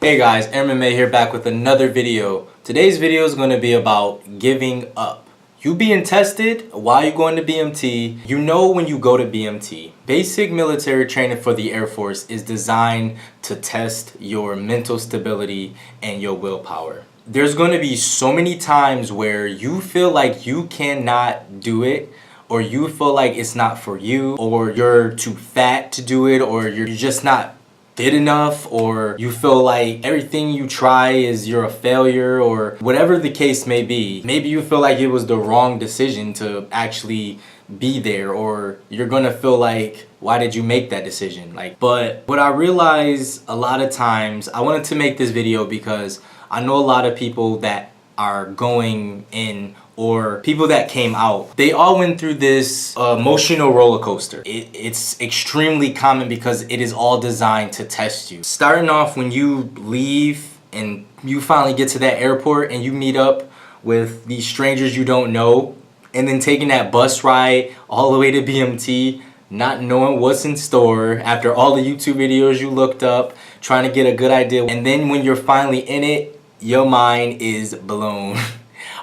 Hey guys, MMA here back with another video. Today's video is going to be about giving up. You being tested while you're going to BMT. You know when you go to BMT, basic military training for the Air Force is designed to test your mental stability and your willpower. There's going to be so many times where you feel like you cannot do it, or you feel like it's not for you, or you're too fat to do it, or you're just not fit enough, or you feel like everything you try is you're a failure, or whatever the case may be. Maybe you feel like it was the wrong decision to actually be there, or you're gonna feel like, why did you make that decision? But what I realize a lot of times, I wanted to make this video because I know a lot of people that are going in, or people that came out, they all went through this emotional roller coaster. It's extremely common because it is all designed to test you. Starting off when you leave and you finally get to that airport and you meet up with these strangers you don't know, and then taking that bus ride all the way to BMT, not knowing what's in store after all the YouTube videos you looked up, trying to get a good idea. And then when you're finally in it, your mind is blown.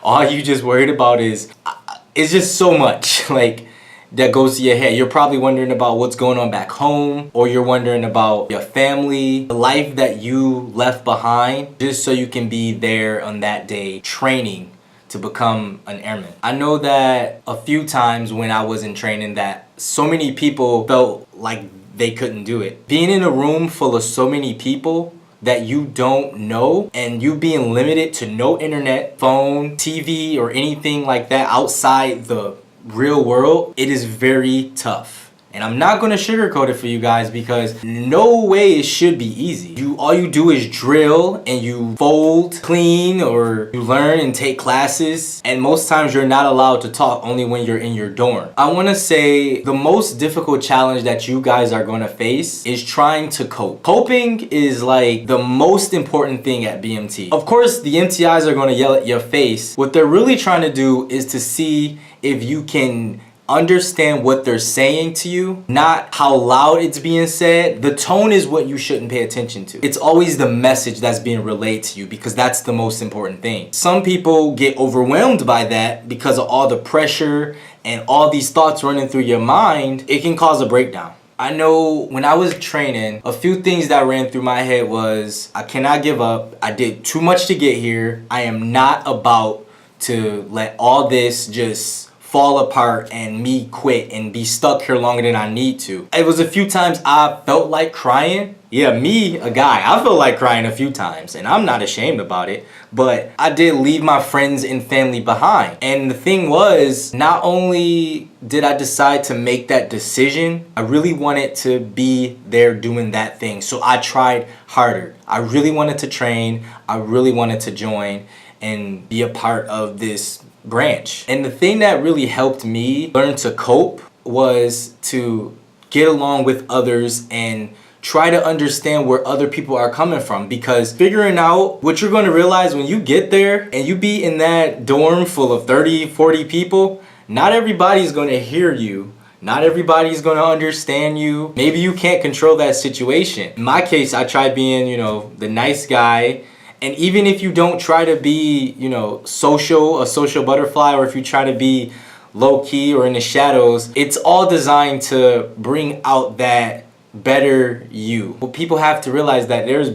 All you just worried about is, it's just so much that goes to your head. You're probably wondering about what's going on back home, or you're wondering about your family, the life that you left behind, just so you can be there on that day training to become an airman. I know that a few times when I was in training that so many people felt like they couldn't do it. Being in a room full of so many people that you don't know, and you being limited to no internet, phone, TV, or anything like that outside the real world, it is very tough. And I'm not gonna sugarcoat it for you guys because no way it should be easy. All you do is drill and you fold, clean, or you learn and take classes. And most times you're not allowed to talk, only when you're in your dorm. I wanna say the most difficult challenge that you guys are gonna face is trying to cope. Coping is like the most important thing at BMT. Of course, the MTIs are gonna yell at your face. What they're really trying to do is to see if you can understand what they're saying to you, not how loud it's being said. The tone is what you shouldn't pay attention to. It's always the message that's being relayed to you, because that's the most important thing. Some people get overwhelmed by that because of all the pressure and all these thoughts running through your mind. It can cause a breakdown. I know when I was training, a few things that ran through my head was, I cannot give up. I did too much to get here. I am not about to let all this just fall apart and me quit and be stuck here longer than I need to. It was a few times I felt like crying. Yeah, me, a guy, I felt like crying a few times, and I'm not ashamed about it, but I did leave my friends and family behind. And the thing was, not only did I decide to make that decision, I really wanted to be there doing that thing. So I tried harder. I really wanted to train. I really wanted to join and be a part of this branch. And the thing that really helped me learn to cope was to get along with others and try to understand where other people are coming from, because figuring out what you're going to realize when you get there and you be in that dorm full of 30, 40 people, not everybody's going to hear you. Not everybody's going to understand you. Maybe you can't control that situation. In my case, I tried being, the nice guy. And even if you don't try to be, a social butterfly, or if you try to be low key or in the shadows, it's all designed to bring out that better you. Well, people have to realize that there's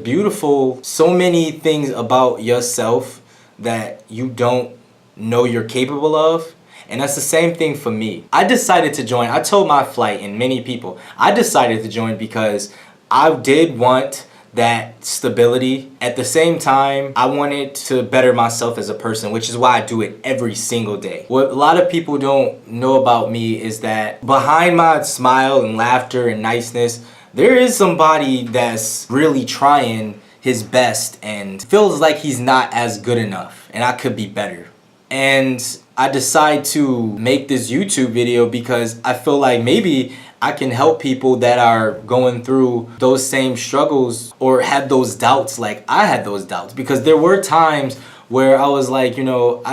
so many things about yourself that you don't know you're capable of. And that's the same thing for me. I decided to join. I told my flight and many people, I decided to join because I did want that stability. At the same time, I wanted to better myself as a person, which is why I do it every single day. What a lot of people don't know about me is that behind my smile and laughter and niceness, there is somebody that's really trying his best and feels like he's not as good enough and I could be better. And I decide to make this YouTube video because I feel like maybe I can help people that are going through those same struggles or have those doubts like I had those doubts. Because there were times where I was like, I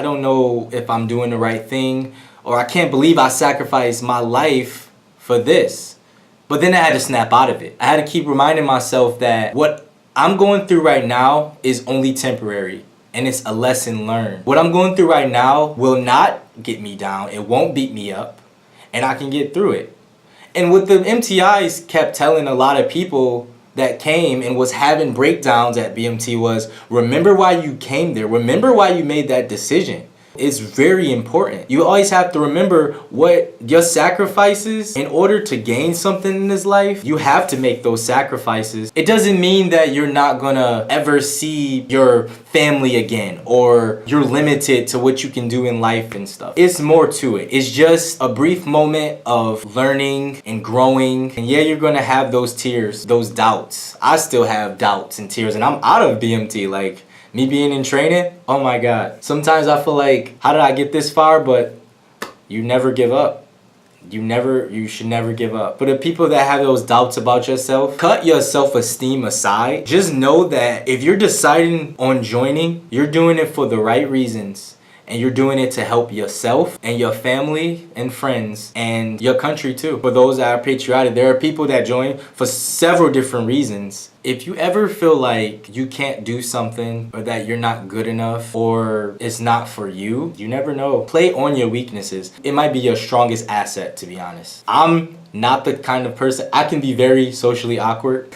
don't know if I'm doing the right thing, or I can't believe I sacrificed my life for this. But then I had to snap out of it. I had to keep reminding myself that what I'm going through right now is only temporary, and it's a lesson learned. What I'm going through right now will not get me down. It won't beat me up, and I can get through it. And what the MTIs kept telling a lot of people that came and was having breakdowns at BMT was, remember why you came there. Remember why you made that decision. It's very important. You always have to remember what your sacrifices in order to gain something in this life. You have to make those sacrifices. It doesn't mean that you're not gonna ever see your family again or you're limited to what you can do in life and stuff. It's more to it. It's just a brief moment of learning and growing. And yeah, you're gonna have those tears, those doubts. I still have doubts and tears, and I'm out of BMT. Like, me being in training, oh my God. Sometimes I feel like, how did I get this far? But you never give up. You should never give up. For the people that have those doubts about yourself, cut your self-esteem aside. Just know that if you're deciding on joining, you're doing it for the right reasons. And you're doing it to help yourself and your family and friends and your country too. For those that are patriotic, there are people that join for several different reasons. If you ever feel like you can't do something or that you're not good enough or it's not for you, you never know. Play on your weaknesses. It might be your strongest asset, to be honest. I'm not the kind of person, I can be very socially awkward.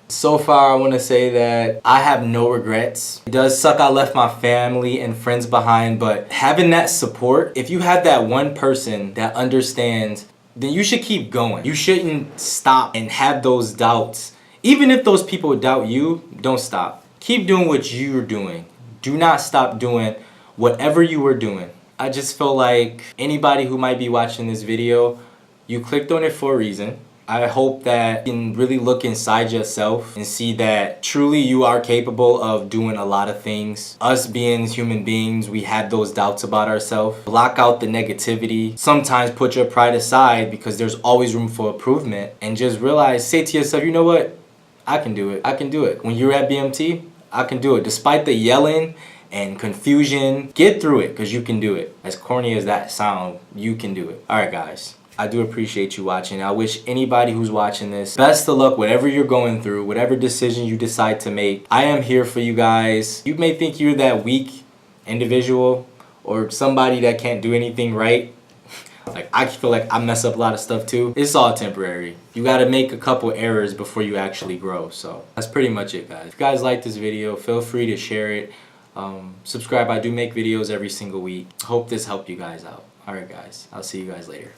So far, I want to say that I have no regrets. It does suck I left my family and friends behind, but having that support, if you have that one person that understands, then you should keep going. You shouldn't stop and have those doubts. Even if those people doubt you, don't stop. Keep doing what you're doing. Do not stop doing whatever you were doing. I just feel like anybody who might be watching this video, you clicked on it for a reason. I hope that you can really look inside yourself and see that truly you are capable of doing a lot of things. Us being human beings, we have those doubts about ourselves. Block out the negativity. Sometimes put your pride aside because there's always room for improvement. And just realize, say to yourself, you know what? I can do it. I can do it. When you're at BMT, I can do it. Despite the yelling and confusion, get through it because you can do it. As corny as that sound, you can do it. All right, guys. I do appreciate you watching. I wish anybody who's watching this best of luck, whatever you're going through, whatever decision you decide to make. I am here for you guys. You may think you're that weak individual or somebody that can't do anything right. Like, I feel like I mess up a lot of stuff too. It's all temporary. You gotta make a couple errors before you actually grow. So that's pretty much it, guys. If you guys like this video, feel free to share it. Subscribe. I do make videos every single week. Hope this helped you guys out. All right, guys. I'll see you guys later.